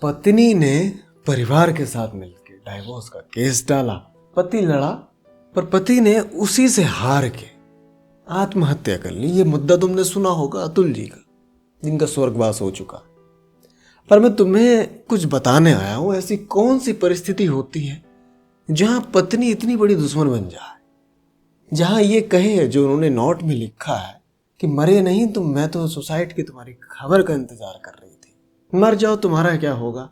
पत्नी ने परिवार के साथ मिलकर डाइवोर्स का केस डाला। पति लड़ा पर पति ने उसी से हार के आत्महत्या कर ली। ये मुद्दा तुमने सुना होगा अतुल जी का, जिनका स्वर्गवास हो चुका। पर मैं तुम्हें कुछ बताने आया हूं, ऐसी कौन सी परिस्थिति होती है जहां पत्नी इतनी बड़ी दुश्मन बन जाए, जहां ये कहे जो उन्होंने नोट में लिखा है कि मरे नहीं तुम, मैं तो सुसाइड की तुम्हारी खबर का इंतजार कर रही थी। मर जाओ, तुम्हारा क्या होगा,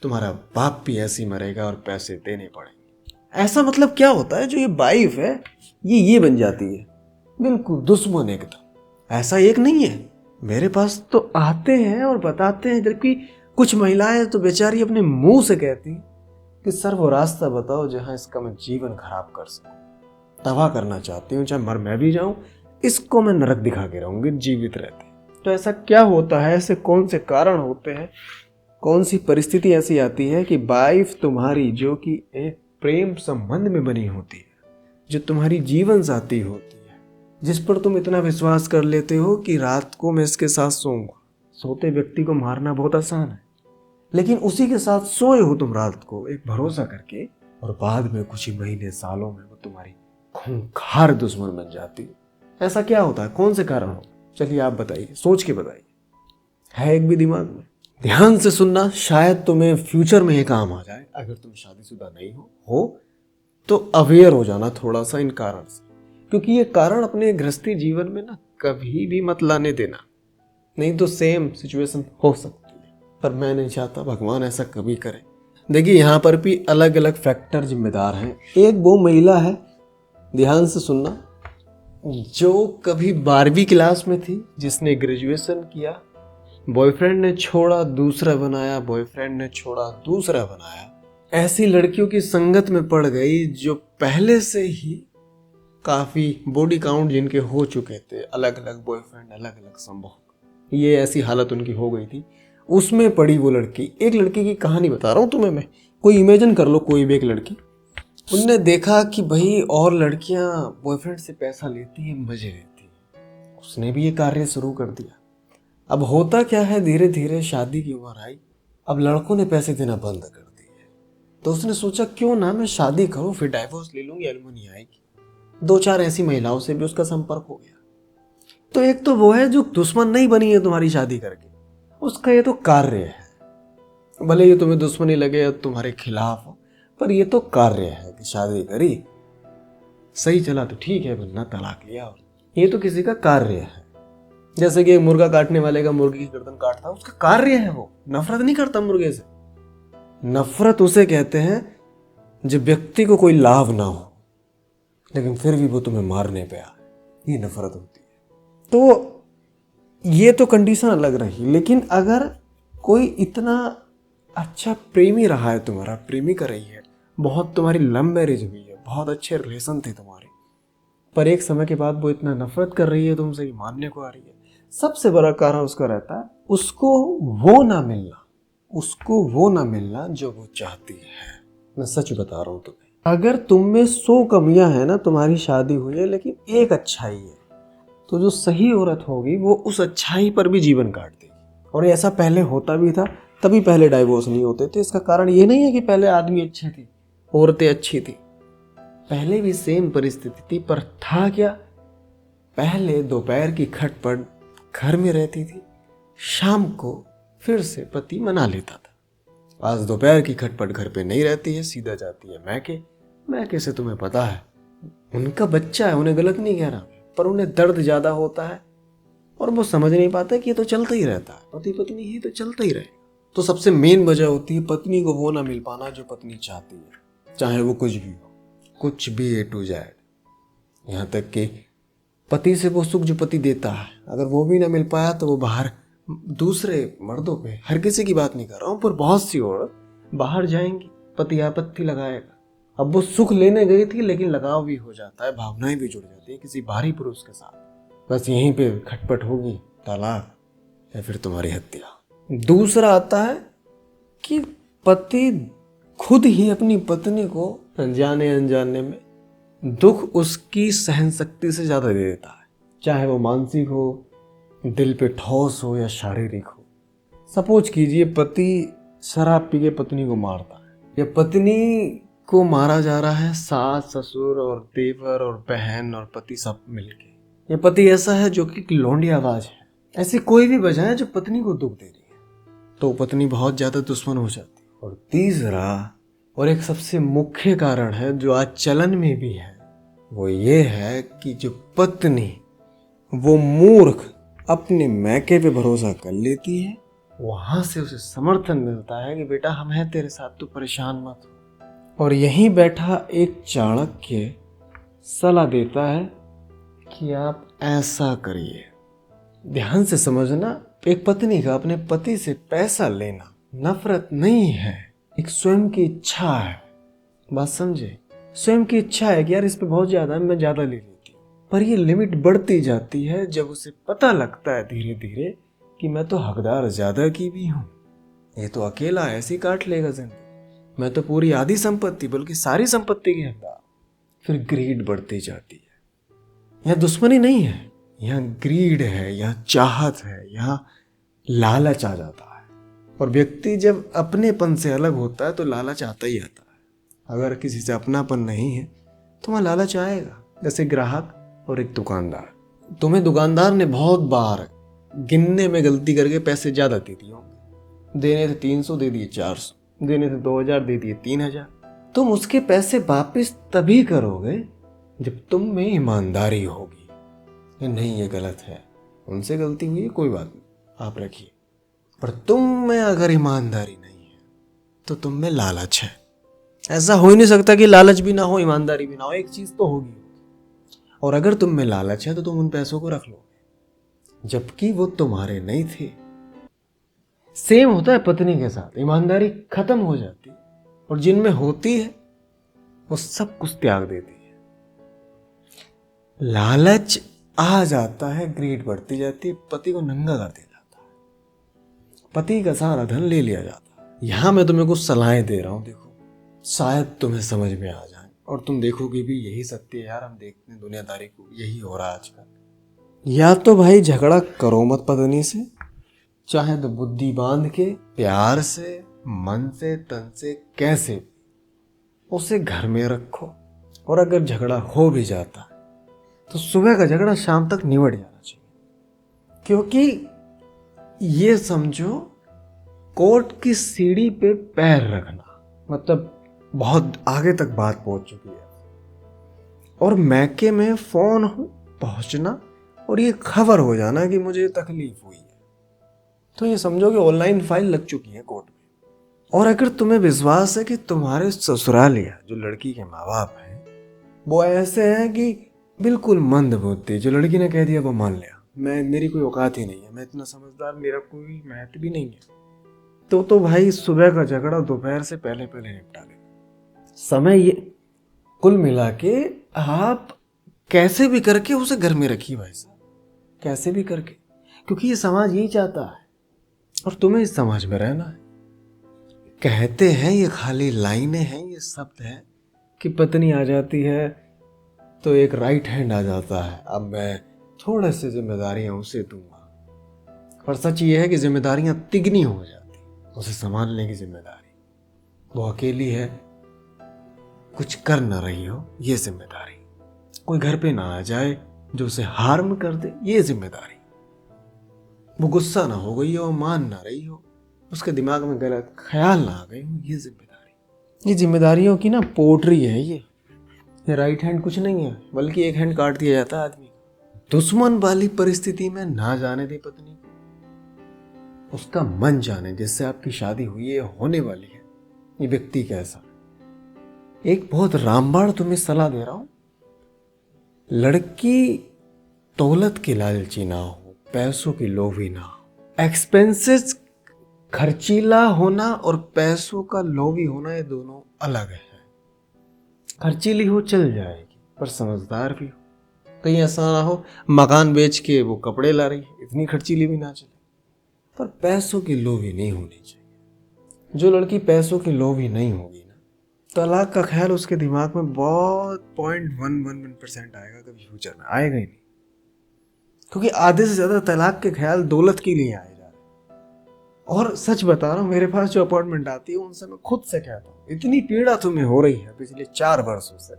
तुम्हारा बाप भी ऐसे ही मरेगा और पैसे देने पड़ेंगे। ऐसा मतलब क्या होता है, जो ये वाइफ है ये बन जाती है बिल्कुल दुश्मन एकदम। ऐसा एक नहीं है, मेरे पास तो आते हैं और बताते हैं, जबकि कुछ महिलाएं तो बेचारी अपने मुंह से कहती कि सर वो रास्ता बताओ जहां इसका मैं जीवन खराब कर सकूं, तबाह करना चाहती हूँ, चाहे मर मैं भी जाऊं, इसको मैं नरक दिखा के रहूंगी जीवित रहते। तो ऐसा क्या होता है, ऐसे कौन से कारण होते हैं, कौन सी परिस्थिति ऐसी आती है कि वाइफ तुम्हारी, जो कि एक प्रेम संबंध में बनी होती है, जो तुम्हारी जीवन साथी होती है, जिस पर तुम इतना विश्वास कर लेते हो कि रात को मैं इसके साथ सोऊंगा। सोते व्यक्ति को मारना बहुत आसान है, लेकिन उसी के साथ सोए हो तुम रात को एक भरोसा करके, और बाद में कुछ ही महीने सालों में वो तुम्हारी खूंखार दुश्मन बन जाती है। ऐसा क्या होता है, कौन से कारण होता है? चलिए आप बताइए, सोच के बताइए, है एक भी दिमाग में? ध्यान से सुनना, शायद तुम्हें फ्यूचर में ये काम आ जाए। अगर तुम शादीशुदा नहीं हो तो अवेयर हो जाना थोड़ा सा इन कारण से, क्योंकि ये कारण अपने गृहस्थी जीवन में ना कभी भी मत लाने देना, नहीं तो सेम सिचुएशन हो सकती है। पर मैं नहीं चाहता भगवान ऐसा कभी करे। देखिए, यहाँ पर भी अलग अलग फैक्टर जिम्मेदार हैं। एक वो महिला है, ध्यान से सुनना, जो कभी 12वीं क्लास में थी, जिसने ग्रेजुएशन किया, बॉयफ्रेंड ने छोड़ा दूसरा बनाया, बॉयफ्रेंड ने छोड़ा दूसरा बनाया। ऐसी लड़कियों की संगत में पड़ गई जो पहले से ही काफी बॉडी काउंट जिनके हो चुके थे, अलग अलग बॉयफ्रेंड, अलग अलग संभोग, ये ऐसी हालत उनकी हो गई थी। उसमें पड़ी वो लड़की। एक लड़की की कहानी बता रहा हूँ तुम्हें मैं, कोई इमेजिन कर लो, कोई भी एक लड़की, उनने देखा कि भाई और लड़कियां बॉयफ्रेंड से पैसा लेती है, मजे लेती है, उसने भी ये कार्य शुरू कर दिया। अब होता क्या है, धीरे धीरे शादी की उम्र आई, अब लड़कों ने पैसे देना बंद कर दिए, तो उसने सोचा क्यों ना मैं शादी करूं, फिर डाइवोर्स ले लूंगी, एलिमनी आएगी। 2-4 ऐसी महिलाओं से भी उसका संपर्क हो गया। तो एक तो वो है जो दुश्मन नहीं बनी है तुम्हारी शादी करके, उसका ये तो कार्य है। भले ये तुम्हें दुश्मनी लगे या तुम्हारे खिलाफ हो, पर ये तो कार्य है कि शादी करी, सही चला तो ठीक है, वरना तलाक लिया। और ये तो किसी का कार्य है। जैसे कि एक मुर्गा काटने वाले का मुर्गी की गर्दन काटता, उसका कार्य है, वो नफरत नहीं करता मुर्गे से। नफरत उसे कहते हैं जब व्यक्ति को कोई लाभ ना हो, लेकिन फिर भी वो तुम्हें मारने पे आए, ये नफरत होती है। तो ये तो कंडीशन अलग रही। लेकिन अगर कोई इतना अच्छा प्रेमी रहा है, तुम्हारा प्रेमिका रही है, बहुत तुम्हारी लव मैरिज हुई है, बहुत अच्छे रिलेशन थे तुम्हारे, पर एक समय के बाद वो इतना नफरत कर रही है तुमसे, मारने को आ रही है, सबसे बड़ा कारण उसका रहता है उसको वो ना मिलना, उसको वो ना मिलना जो वो चाहती है। मैं सच बता रहा हूं तुम्हें, अगर तुम में 100 कमियां हैं ना, तुम्हारी शादी हुई है लेकिन एक अच्छाई है, तो जो सही औरत होगी वो उस अच्छाई पर भी जीवन काट देगी। और ऐसा पहले होता भी था, तभी पहले डाइवोर्स नहीं होते थे। इसका कारण ये नहीं है कि पहले आदमी अच्छे थे, औरतें अच्छी थी, पहले भी सेम परिस्थिति थी। पर था क्या, पहले दोपहर की खटपट घर में रहती थी, शाम को फिर से पति मना लेता था। आज दोपहर की खटपट घर पे नहीं रहती है, सीधा जाती है मैके। मैके से तुम्हें पता है उनका बच्चा है, उन्हें गलत नहीं कह रहा, पर उन्हें दर्द ज्यादा होता है और वो समझ नहीं पाता कि ये तो चलता ही रहता है, पति पत्नी ही तो चलता ही रहेगा। तो सबसे मेन वजह होती है पत्नी को वो ना मिल पाना जो पत्नी चाहती है, चाहे वो कुछ भी हो, कुछ भी A to Z। यहाँ तक कि पति से वो सुख जो पति देता है, अगर वो भी ना मिल पाया तो वो बाहर दूसरे मर्दों पे, हर किसी की बात नहीं कर रहा हूँ, पर बहुत सी औरत बाहर जाएंगी, पति आपत्ति लगाएगा। अब वो सुख लेने गई थी, लेकिन लगाव भी हो जाता है, भावनाएं भी जुड़ जाती है किसी बाहरी पुरुष के साथ। बस यहीं पे खटपट होगी, तलाक या फिर तुम्हारी हत्या। दूसरा आता है कि पति खुद ही अपनी पत्नी को जाने अनजाने में दुख उसकी सहन शक्ति से ज्यादा दे देता है, चाहे वो मानसिक हो, दिल पे ठोस हो या शारीरिक हो। सपोज कीजिए पति शराब पी के पत्नी को मारता है, या पत्नी को मारा जा रहा है सास ससुर और देवर और बहन और पति सब मिलके, ये पति ऐसा है जो कि लोंडी आवाज है, ऐसी कोई भी वजह है जो पत्नी को दुख दे रही है, तो पत्नी बहुत ज्यादा दुश्मन हो जाती है। और तीसरा और एक सबसे मुख्य कारण है जो आज चलन में भी है, वो ये है कि जो पत्नी वो मूर्ख अपने मैके पे भरोसा कर लेती है, वहां से उसे समर्थन मिलता है कि बेटा हम हैं तेरे साथ, तू परेशान मत हो। और यहीं बैठा एक चाणक्य सलाह देता है कि आप ऐसा करिए। ध्यान से समझना, एक पत्नी का अपने पति से पैसा लेना नफरत नहीं है, एक स्वयं की इच्छा है। बात समझे, स्वयं की इच्छा है कि यार इस पे बहुत ज्यादा है, मैं ज्यादा ले लेती हूँ, पर ये लिमिट बढ़ती जाती है जब उसे पता लगता है धीरे धीरे कि मैं तो हकदार ज्यादा की भी हूँ, ये तो अकेला ऐसे ही काट लेगा जिंदगी, मैं तो पूरी आधी संपत्ति बल्कि सारी संपत्ति की हकदार। फिर ग्रीड बढ़ती जाती है। यहाँ दुश्मनी नहीं है, यहाँ ग्रीड है, यहाँ चाहत है, यहाँ लालच आ जाता है। और व्यक्ति जब अपनेपन से अलग होता है तो लालच आता ही आता है। अगर किसी से अपनापन नहीं है तो वहाँ लालच आएगा। जैसे ग्राहक और एक दुकानदार, तुम्हें दुकानदार ने बहुत बार गिनने में गलती करके पैसे ज्यादा दे दिए होंगे, देने थे 300 दे दिए 400, देने थे 2000 दे दिए 3000। तुम उसके पैसे वापस तभी करोगे जब तुम में ईमानदारी होगी कि नहीं ये गलत है, उनसे गलती हुई है, कोई बात नहीं आप रखिए। पर तुम में अगर ईमानदारी नहीं है तो तुम में लालच है। ऐसा हो ही नहीं सकता कि लालच भी ना हो ईमानदारी भी ना हो, एक चीज तो होगी। और अगर तुम में लालच है तो तुम उन पैसों को रख लोगे जबकि वो तुम्हारे नहीं थे। सेम होता है पत्नी के साथ, ईमानदारी खत्म हो जाती है और जिनमें होती है वो सब कुछ त्याग देती है। लालच आ जाता है, ग्रीड बढ़ती जाती है, पति को नंगा कर दिया जाता है, पति का सारा धन ले लिया जाता है। यहां मैं तुम्हें कुछ सलाहें दे रहा हूं, देखो शायद तुम्हें समझ में आ जाए और तुम देखोगे भी यही सत्य है यार, हम देखते हैं दुनियादारी को यही हो रहा है आजकल। या तो भाई झगड़ा करो मत पत्नी से, चाहे तो बुद्धि बांध के प्यार से मन से तन से कैसे उसे घर में रखो। और अगर झगड़ा हो भी जाता है तो सुबह का झगड़ा शाम तक निबट जाना चाहिए, क्योंकि ये समझो कोर्ट की सीढ़ी पे पैर रखना मतलब बहुत आगे तक बात पहुंच चुकी है। और मैके में फोन पहुंचना और ये खबर हो जाना कि मुझे तकलीफ हुई है, तो ये समझो कि ऑनलाइन फाइल लग चुकी है कोर्ट में। और अगर तुम्हें विश्वास है कि तुम्हारे ससुरालिया जो लड़की के माँ बाप हैं वो ऐसे हैं कि बिल्कुल मंद बुद्धि, जो लड़की ने कह दिया वो मान लिया, मेरी कोई औकात ही नहीं है, मैं इतना समझदार, मेरा कोई महत्व भी नहीं है, तो भाई सुबह का झगड़ा दोपहर से पहले पहले निपटा ले। समय ये कुल मिला के आप कैसे भी करके उसे घर में रखिए भाई साहब, कैसे भी करके, क्योंकि ये समाज यही चाहता है और तुम्हें इस समाज में रहना है। कहते हैं ये खाली लाइनें हैं, ये शब्द है कि पत्नी आ जाती है तो एक राइट हैंड आ जाता है, अब मैं थोड़े से जिम्मेदारियां उसे दूंगा। पर सच ये है कि जिम्मेदारियां तिगनी हो जाती, उसे संभालने की जिम्मेदारी, वो अकेली है, कुछ कर ना रही हो ये जिम्मेदारी, कोई घर पे ना आ जाए जो उसे हार्म कर दे ये जिम्मेदारी, वो गुस्सा ना हो गई हो, मान ना रही हो, उसके दिमाग में गलत ख्याल ना आ गए हो ये जिम्मेदारी। ये जिम्मेदारियों की ना पोट्री है ये राइट हैंड कुछ नहीं है, बल्कि एक हैंड काट दिया जाता है आदमी। दुश्मन वाली परिस्थिति में ना जाने दे पत्नी को, उसका मन जाने जिससे आपकी शादी हुई है, होने वाली है, ये व्यक्ति कैसा। एक बहुत रामबाण तुम्हें सलाह दे रहा हूं, लड़की दौलत की लालची ना हो, पैसों की लोभी ना हो। एक्सपेंसेस खर्चीला होना और पैसों का लोभी होना ये दोनों अलग है। खर्चीली हो चल जाएगी पर समझदार भी हो, कहीं ऐसा ना हो मकान बेच के वो कपड़े ला रही है, इतनी खर्चीली भी ना चले, पर पैसों की लोभी नहीं होनी चाहिए। जो लड़की पैसों की लोभी नहीं होगी ना, तलाक का ख्याल उसके दिमाग में बहुत 0.111% आएगा, कभी फ्यूचर में आएगा ही नहीं, क्योंकि आधे से ज्यादा तलाक के ख्याल दौलत के लिए आए जा रहे। और सच बता रहा हूँ, मेरे पास जो अपॉइंटमेंट आती है उनसे मैं खुद से कहता हूँ, इतनी पीड़ा तुम्हें हो रही है पिछले 4 वर्षों से,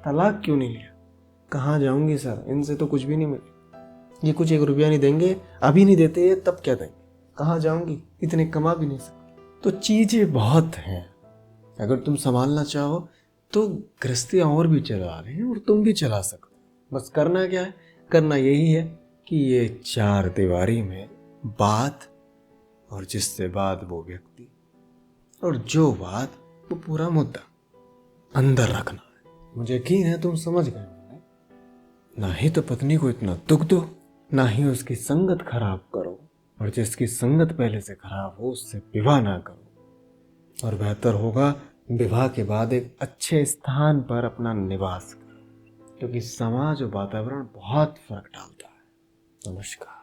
तलाक क्यों नहीं लिया? कहाँ जाऊंगी सर, इनसे तो कुछ भी नहीं मिले, ये कुछ 1 रुपया नहीं देंगे, अभी नहीं देते ये तब क्या देंगे, कहाँ जाऊंगी, इतने कमा भी नहीं सकती। तो चीजें बहुत हैं, अगर तुम संभालना चाहो तो गृहस्थियाँ और भी चला रहे हैं और तुम भी चला सकते हो। बस करना क्या है, करना यही है कि ये 4 दीवारी में बात, और जिससे बात वो व्यक्ति, और जो बात वो पूरा मुद्दा अंदर रखना है। मुझे यकीन है तुम समझ गए होंगे। ना ही तो पत्नी को इतना दुख दो, ना ही उसकी संगत खराब करो, और जिसकी संगत पहले से खराब हो उससे विवाह ना करो। और बेहतर होगा विवाह के बाद एक अच्छे स्थान पर अपना निवास करो, क्योंकि समाज और वातावरण बहुत फर्क डालता है। नमस्कार।